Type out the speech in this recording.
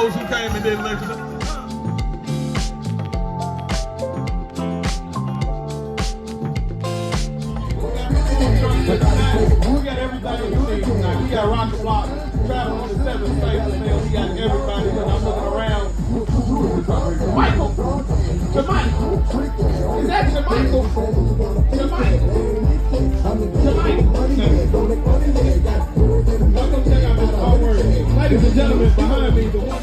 those who came and didn't listen. We got everybody you need tonight. We got Rock the Block, travel on the 7th space. We got everybody. I'm looking around. Michael. Michael. Is that Michael? Welcome, check out this artwork. Ladies and gentlemen, behind me, the one